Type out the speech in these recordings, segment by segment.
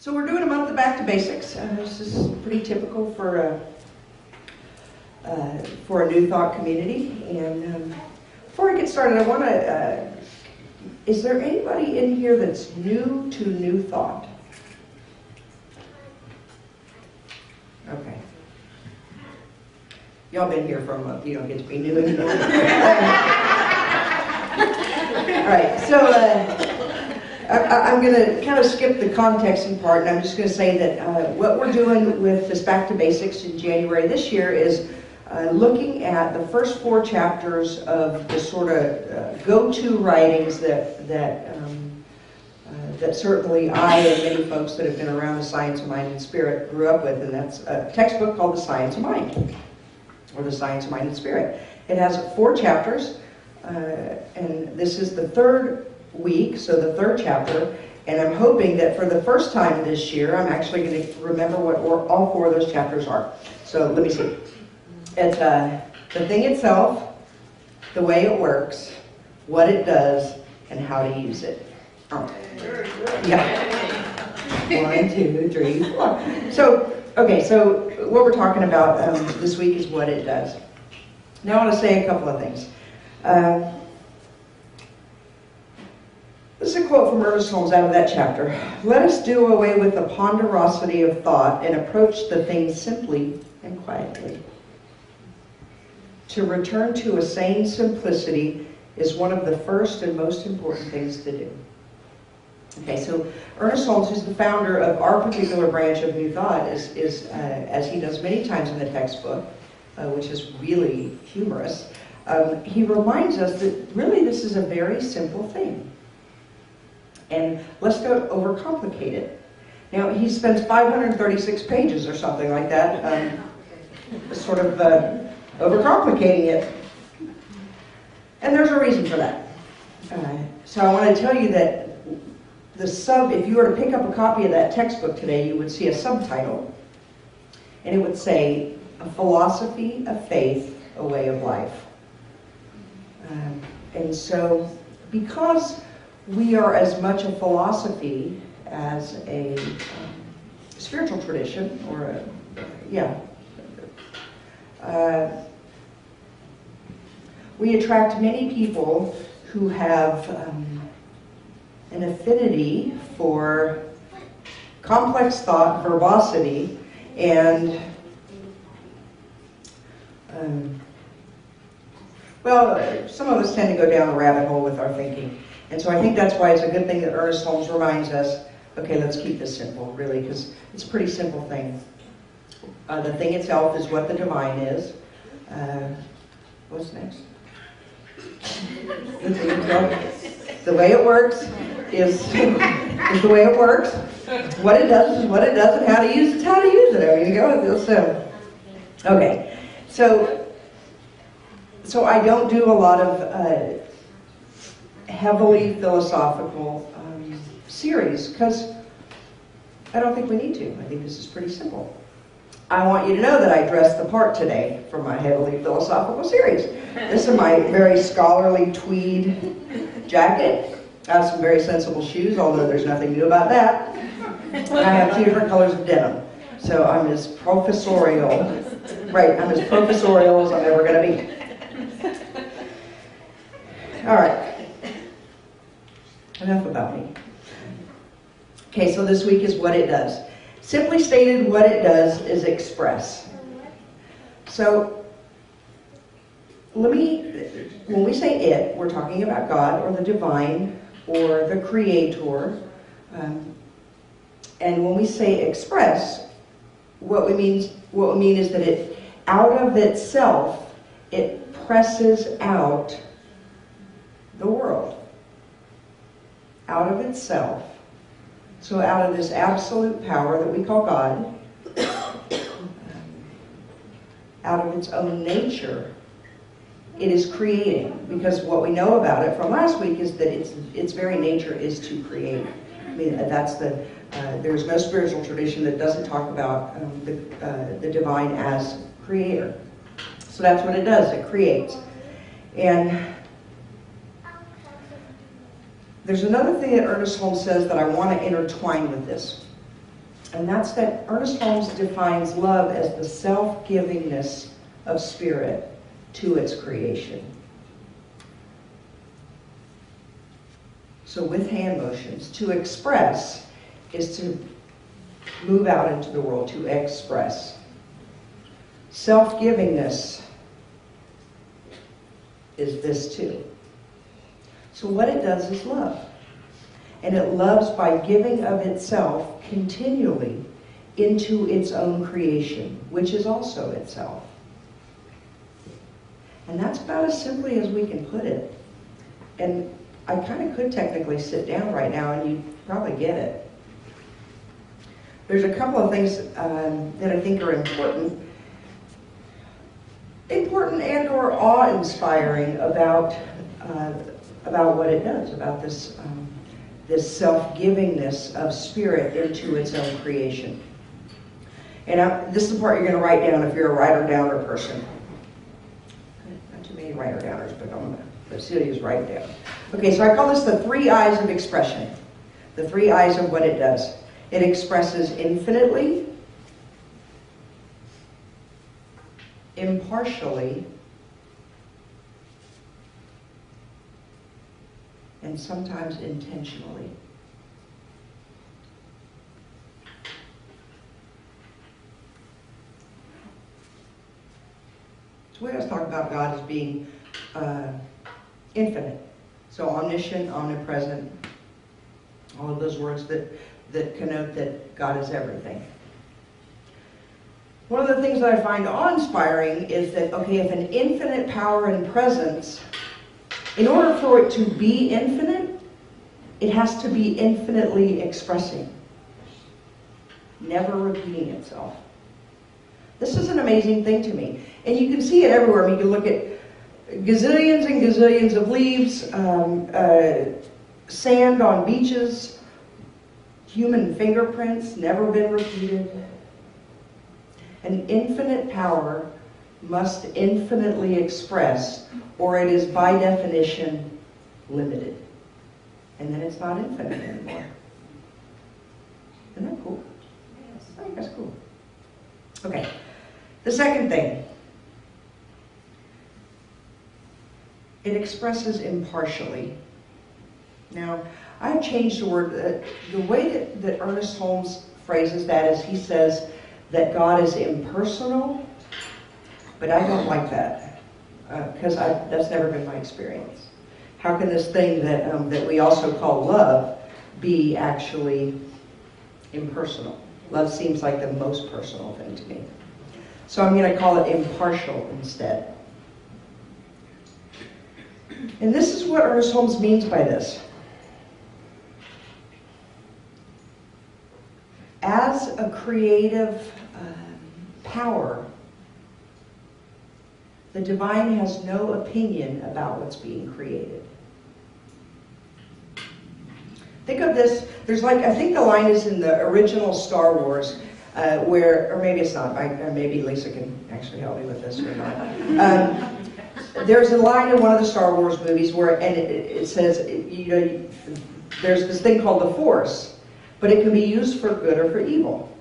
So we're doing a month of Back to Basics. This is pretty typical for a New Thought community. And before I get started, I want to, is there anybody in here that's new to New Thought? Okay. Y'all been here for a month. You don't get to be new anymore. All right, so I'm going to kind of skip the contexting part, and I'm just going to say that what we're doing with this Back to Basics in January this year is looking at the first 4 chapters of the sort of go-to writings that certainly I and many folks that have been around the science of mind and spirit grew up with, and that's a textbook called The Science of Mind, or The Science of Mind and Spirit. It has 4 chapters, and this is the 3rd week, so the 3rd chapter, and I'm hoping that for the first time this year, I'm actually going to remember what all 4 of those chapters are. So let me see. It's the thing itself, the way it works, what it does, and how to use it. Oh. Yeah. 1, 2, 3, 4. So, okay, so what we're talking about this week is what it does. Now I want to say a couple of things. This is a quote from Ernest Holmes out of that chapter. Let us do away with the ponderosity of thought and approach the thing simply and quietly. To return to a sane simplicity is one of the first and most important things to do. Okay, so Ernest Holmes, who's the founder of our particular branch of New Thought, is as he does many times in the textbook, which is really humorous, he reminds us that really this is a very simple thing. And let's not overcomplicate it. Now, he spends 536 pages or something like that, sort of overcomplicating it. And there's a reason for that. So I want to tell you that if you were to pick up a copy of that textbook today, you would see a subtitle. And it would say, A Philosophy of Faith, a Way of Life. And so, because we are as much a philosophy as a spiritual tradition, or we attract many people who have an affinity for complex thought, verbosity, and some of us tend to go down a rabbit hole with our thinking. And so I think that's why it's a good thing that Ernest Holmes reminds us, okay, let's keep this simple, really, because it's a pretty simple thing. The thing itself is what the divine is. What's next? The thing itself, the way it works is the way it works. What it does is what it does, and how to use it is how to use it. There you go. So, okay, so I don't do a lot of heavily philosophical series, because I don't think we need to. I think this is pretty simple. I want you to know that I dressed the part today for my heavily philosophical series. This is my very scholarly tweed jacket. I have some very sensible shoes, although there's nothing new about that. I have 2 different colors of denim. So I'm as professorial, right, I'm as professorial as I'm ever going to be. All right. Enough about me. Okay, so this week is what it does. Simply stated, what it does is express. So, when we say it, we're talking about God, or the divine, or the creator. And when we say express, what we mean is that it, out of itself, it presses out the world. Out of itself. So out of this absolute power that we call God, out of its own nature, it is creating. Because what we know about it from last week is that its very nature is to create. I mean, that's there's no spiritual tradition that doesn't talk about the divine as creator. So that's what it does, it creates. And there's another thing that Ernest Holmes says that I want to intertwine with this. And that's that Ernest Holmes defines love as the self-givingness of spirit to its creation. So with hand motions, to express is to move out into the world, to express. Self-givingness is this too. So what it does is love. And it loves by giving of itself continually into its own creation, which is also itself. And that's about as simply as we can put it. And I kind of could technically sit down right now and you'd probably get it. There's a couple of things that I think are important and or awe-inspiring about what it does, about this self-givingness of spirit into its own creation. And this is the part you're going to write down if you're a writer-downer person. Not too many writer-downers, but Celia's writing down. Okay, so I call this the three eyes of expression. The three eyes of what it does. It expresses infinitely, impartially, and sometimes intentionally. So we always talk about God as being infinite. So omniscient, omnipresent, all of those words that connote that God is everything. One of the things that I find awe-inspiring is that, okay, if an infinite power and presence, in order for it to be infinite, it has to be infinitely expressing, never repeating itself. This is an amazing thing to me. And you can see it everywhere. I mean, you can look at gazillions and gazillions of leaves, sand on beaches, human fingerprints, never been repeated. An infinite power must infinitely express, or it is by definition limited. And then it's not infinite anymore. Isn't that cool? Yes. I think that's cool. Okay. The second thing. It expresses impartially. Now, I've changed the word. The way that Ernest Holmes phrases that is he says that God is impersonal, but I don't like that because that's never been my experience. How can this thing that we also call love be actually impersonal? Love seems like the most personal thing to me. So I'm going to call it impartial instead. And this is what Ernest Holmes means by this. As a creative power, the divine has no opinion about what's being created. Think of this, I think the line is in the original Star Wars, or maybe it's not, maybe Lisa can actually help me with this or not. There's a line in one of the Star Wars movies where, and it says, there's this thing called the Force, but it can be used for good or for evil,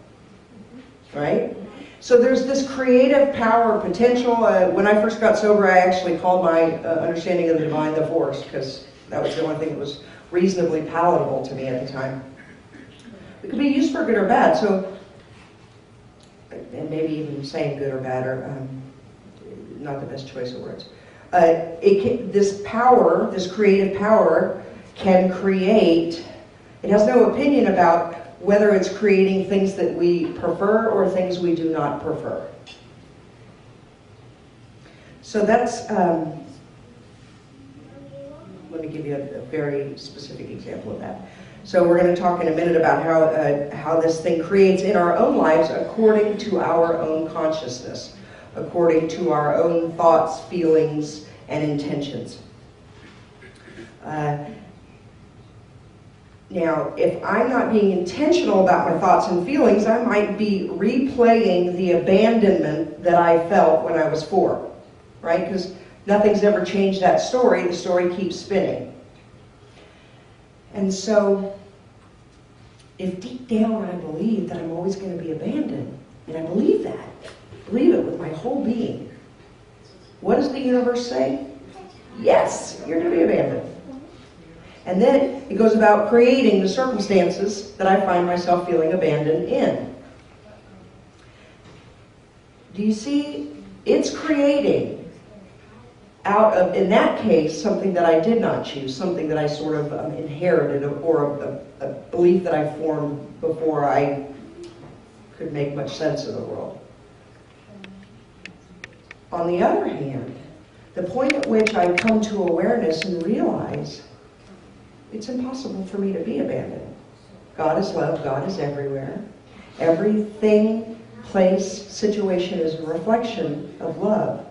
right? So there's this creative power potential. When I first got sober, I actually called my understanding of the divine the Force, because that was the only thing that was reasonably palatable to me at the time. It can be used for good or bad. So, and maybe even saying good or bad are not the best choice of words. This power, this creative power, can create. It has no opinion about whether it's creating things that we prefer or things we do not prefer. So that's, let me give you a very specific example of that. So we're going to talk in a minute about how this thing creates in our own lives according to our own consciousness, according to our own thoughts, feelings, and intentions. Now, if I'm not being intentional about my thoughts and feelings, I might be replaying the abandonment that I felt when I was 4, right? Because nothing's ever changed that story. The story keeps spinning. And so, if deep down I believe that I'm always going to be abandoned, and I believe that, believe it with my whole being, what does the universe say? Yes, you're going to be abandoned. And then it goes about creating the circumstances that I find myself feeling abandoned in. Do you see? It's creating out of, in that case, something that I did not choose, something that I sort of inherited, or a belief that I formed before I could make much sense of the world. On the other hand, the point at which I come to awareness and realize it's impossible for me to be abandoned. God is love, God is everywhere. Everything, place, situation is a reflection of love.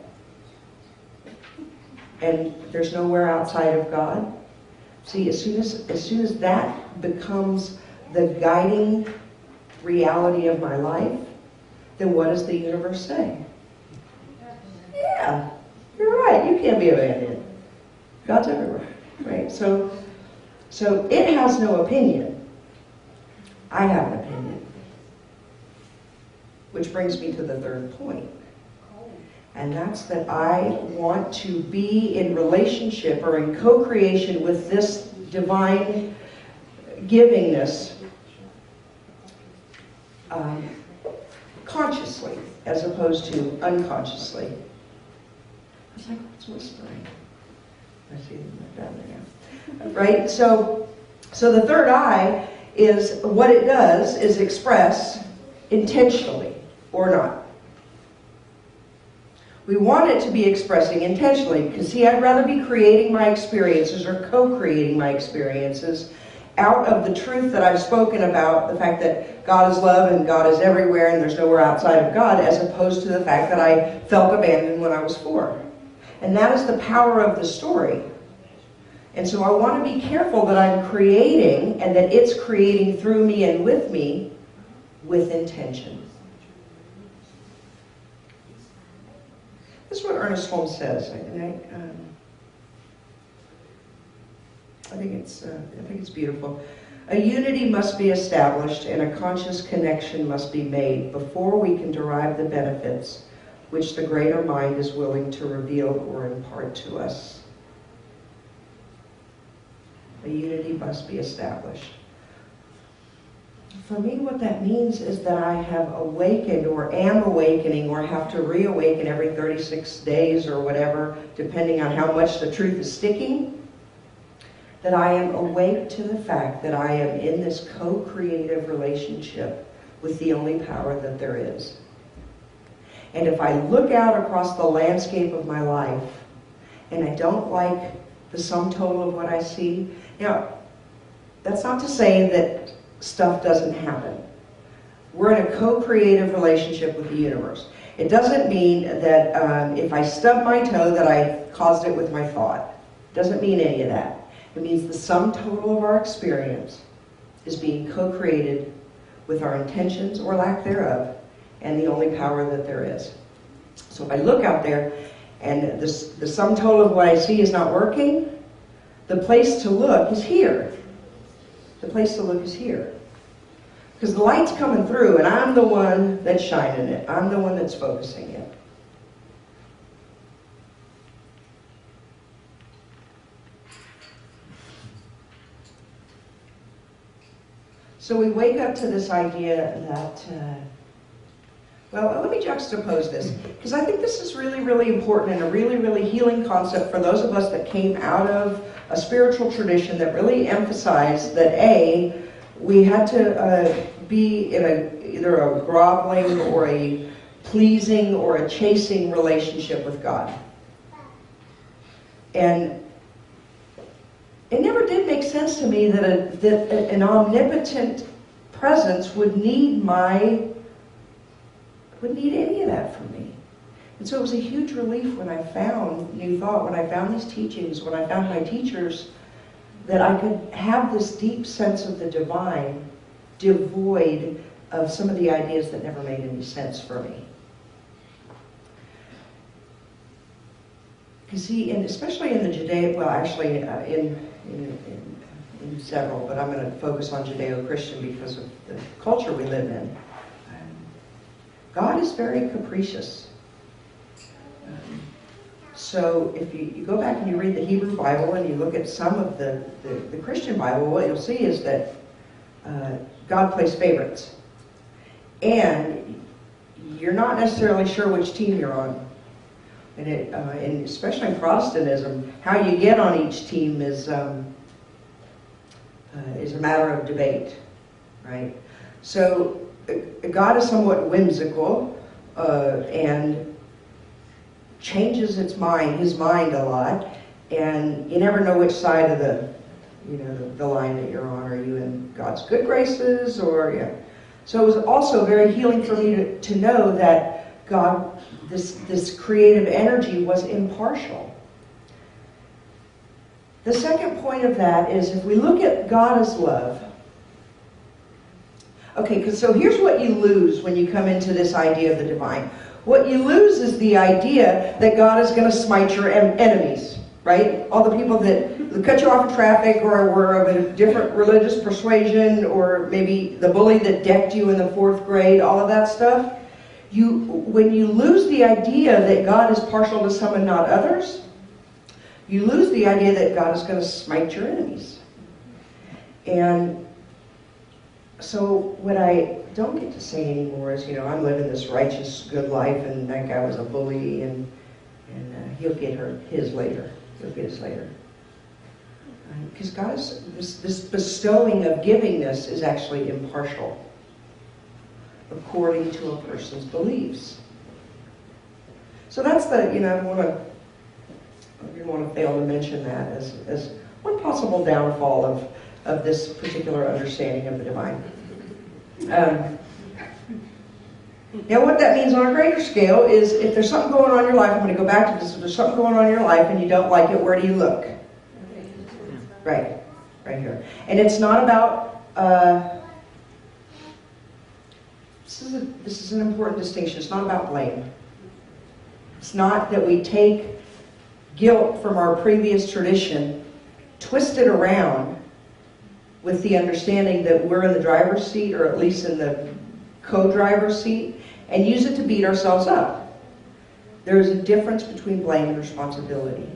And there's nowhere outside of God. See, as soon as that becomes the guiding reality of my life, then what does the universe say? Yeah, you're right, you can't be abandoned. God's everywhere, right? So it has no opinion. I have an opinion. Which brings me to the third point. And that's that I want to be in relationship or in co-creation with this divine givingness consciously as opposed to unconsciously. I was like, what's whispering? I see them down there now. Right? So the third eye is, what it does is express intentionally or not. We want it to be expressing intentionally, because see, I'd rather be creating my experiences or co-creating my experiences out of the truth that I've spoken about, the fact that God is love and God is everywhere and there's nowhere outside of God, as opposed to the fact that I felt abandoned when I was 4. And that is the power of the story. And so I want to be careful that I'm creating and that it's creating through me and with me with intention. This is what Ernest Holmes says, and I think it's beautiful. A unity must be established and a conscious connection must be made before we can derive the benefits which the greater mind is willing to reveal or impart to us. A unity must be established. For me, what that means is that I have awakened or am awakening or have to reawaken every 36 days or whatever, depending on how much the truth is sticking, that I am awake to the fact that I am in this co-creative relationship with the only power that there is. And if I look out across the landscape of my life and I don't like the sum total of what I see, now, that's not to say that stuff doesn't happen. We're in a co-creative relationship with the universe. It doesn't mean that if I stub my toe that I caused it with my thought. It doesn't mean any of that. It means the sum total of our experience is being co-created with our intentions or lack thereof and the only power that there is. So if I look out there and the sum total of what I see is not working, the place to look is here. The place to look is here. Because the light's coming through and I'm the one that's shining it. I'm the one that's focusing it. So we wake up to this idea that, well, let me juxtapose this, because I think this is really, really important and a really, really healing concept for those of us that came out of a spiritual tradition that really emphasized that A, we had to be in either a groveling or a pleasing or a chasing relationship with God. And it never did make sense to me that an omnipotent presence would need any of that from me. And so it was a huge relief when I found New Thought, when I found these teachings, when I found my teachers, that I could have this deep sense of the divine, devoid of some of the ideas that never made any sense for me. You see, and especially in the Judaic, well, actually, in in several, but I'm going to focus on Judeo-Christian because of the culture we live in. God is very capricious. So if you go back and you read the Hebrew Bible and you look at some of the Christian Bible, what you'll see is that God plays favorites. And you're not necessarily sure which team you're on. And especially in Protestantism, how you get on each team is a matter of debate, right? So God is somewhat whimsical and changes his mind a lot, and you never know which side of the line that you're on. Are you in God's good graces, or yeah? So it was also very healing for me to know that God, this creative energy, was impartial. The second point of that is, if we look at God as love. Okay, so here's what you lose when you come into this idea of the divine. What you lose is the idea that God is going to smite your enemies, right? All the people that cut you off in traffic, or were of a different religious persuasion, or maybe the bully that decked you in the 4th grade, all of that stuff. When you lose the idea that God is partial to some and not others, you lose the idea that God is going to smite your enemies. And so what I don't get to say anymore is, I'm living this righteous, good life, and that guy was a bully, and he'll get his later. He'll get his later. Because God is, this bestowing of givingness is actually impartial, according to a person's beliefs. So that's I didn't want to fail to mention that as one possible downfall of this particular understanding of the divine. Now what that means on a greater scale is, if there's something going on in your life, I'm going to go back to this, if there's something going on in your life and you don't like it, where do you look? Right here. And it's not about, this is an important distinction, it's not about blame. It's not that we take guilt from our previous tradition, twist it around with the understanding that we're in the driver's seat, or at least in the co-driver's seat, and use it to beat ourselves up. There is a difference between blame and responsibility.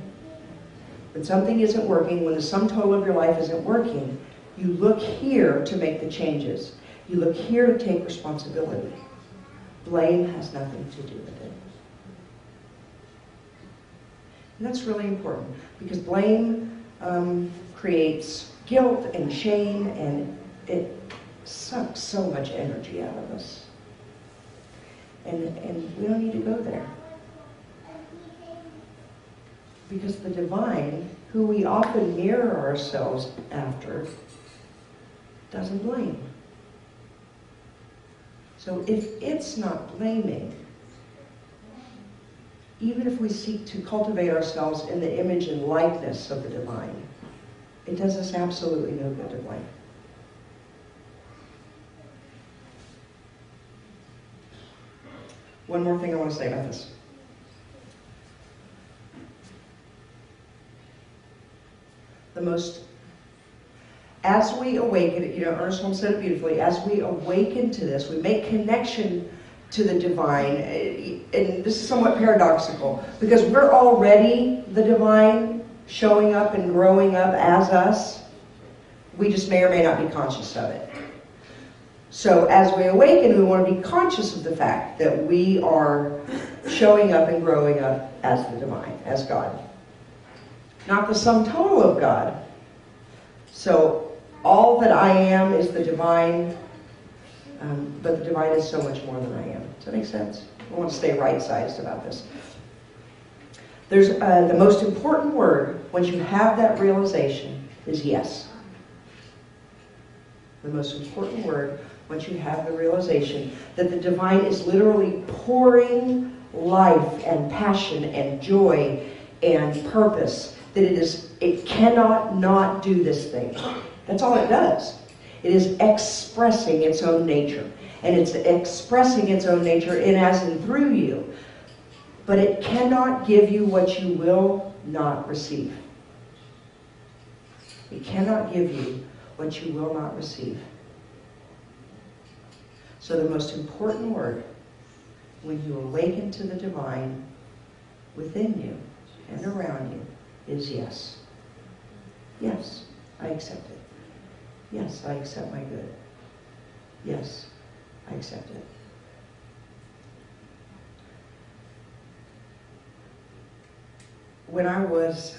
When something isn't working, when the sum total of your life isn't working, you look here to make the changes. You look here to take responsibility. Blame has nothing to do with it. And that's really important, because blame creates guilt and shame, and it sucks so much energy out of us. And we don't need to go there. Because the divine, who we often mirror ourselves after, doesn't blame. So if it's not blaming, even if we seek to cultivate ourselves in the image and likeness of the divine, it does us absolutely no good to blame. One more thing I want to say about this. As we awaken, Ernest Holmes said it beautifully, as we awaken to this, we make connection to the divine, and this is somewhat paradoxical, because we're already the divine showing up and growing up as us. We just may or may not be conscious of it. So as we awaken, we want to be conscious of the fact that we are showing up and growing up as the divine, as God. Not the sum total of God. So all that I am is the divine, but the divine is so much more than I am. Does that make sense? I want to stay right-sized about this. There's the most important word, once you have that realization, is yes. The most important word, once you have the realization that the divine is literally pouring life and passion and joy and purpose, that it cannot not do this thing. That's all it does. It is expressing its own nature. And it's expressing its own nature in, as, and through you. But it cannot give you what you will not receive. It cannot give you what you will not receive. So the most important word when you awaken to the divine within you and around you is yes. Yes, I accept it. Yes, I accept my good. Yes, I accept it. When I was,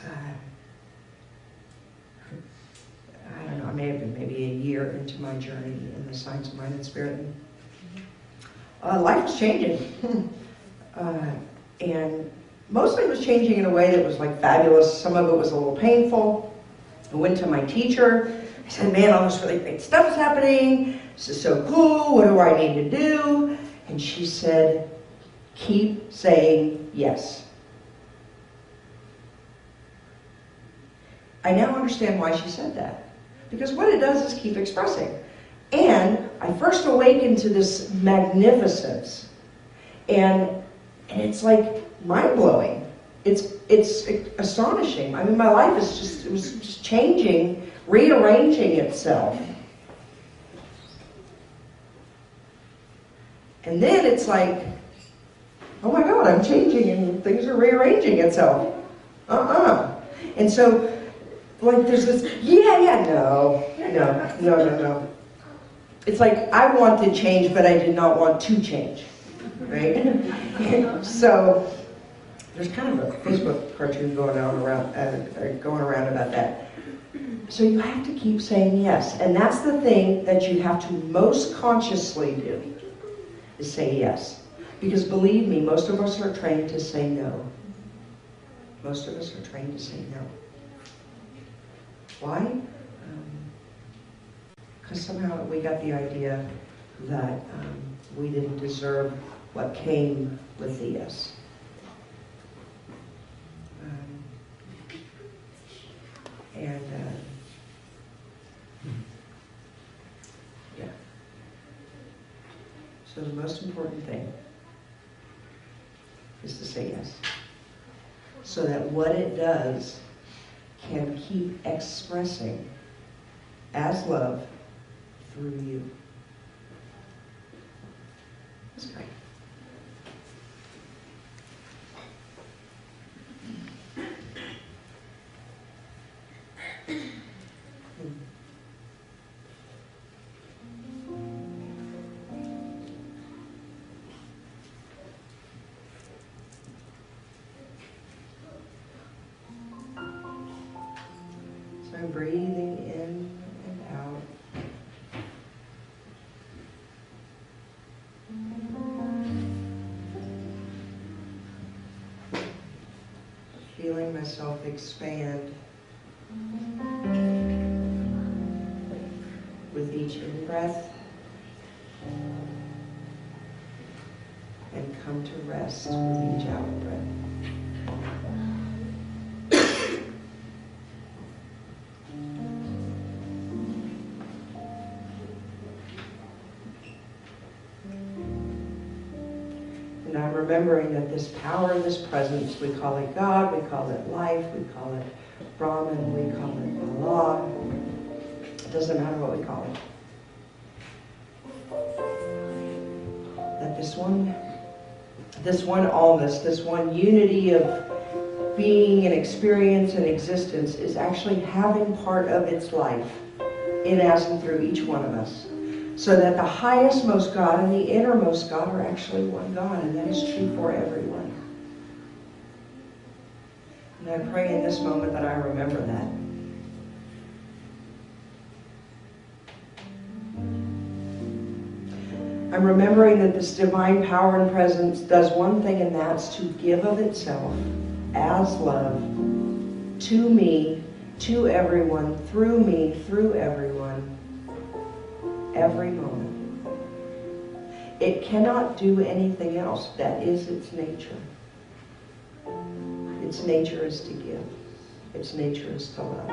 I don't know, I may have been maybe a year into my journey in the science of mind and spirit, life was changing. And mostly it was changing in a way that was like fabulous. Some of it was a little painful. I went to my teacher. I said, man, all this really great stuff is happening. This is so cool. What do I need to do? And she said, keep saying yes. I now understand why she said that. Because what it does is keep expressing. And I first awakened to this magnificence. And it's like mind-blowing. It's astonishing. I mean, my life is just, it was just changing, rearranging itself. And then it's like, oh my God, I'm changing and things are rearranging itself. And so, like, there's this, no. It's like, I want to change, but I did not want to change, right? So, there's kind of a Facebook cartoon going around about that. So you have to keep saying yes. And that's the thing that you have to most consciously do, is say yes. Because believe me, most of us are trained to say no. Most of us are trained to say no. Why? Because somehow we got the idea that we didn't deserve what came with the yes. Yeah. So the most important thing is to say yes. So that what it does can keep expressing as love through you. That's great. So I'm breathing in and out. Feeling myself expand with each in-breath and come to rest with each out-breath. And I'm remembering that this power, this presence, we call it God, we call it life, we call it Brahman, we call it Allah. It doesn't matter what we call it. That this one allness, this one unity of being and experience and existence is actually having part of its life in, as, and through each one of us. So that the highest, most God and the innermost God are actually one God, and that is true for everyone. And I pray in this moment that I remember that. I'm remembering that this divine power and presence does one thing, and that's to give of itself as love to me, to everyone, through me, through everyone, every moment. It cannot do anything else. That is its nature. Its nature is to give. Its nature is to love.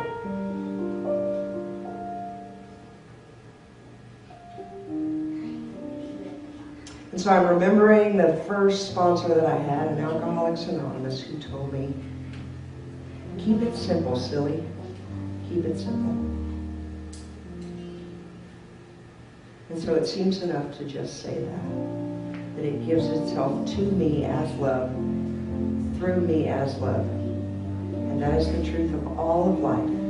And so I'm remembering the first sponsor that I had in Alcoholics Anonymous who told me, keep it simple, silly. Keep it simple. And so it seems enough to just say that it gives itself to me as love, through me as love. And that is the truth of all of life.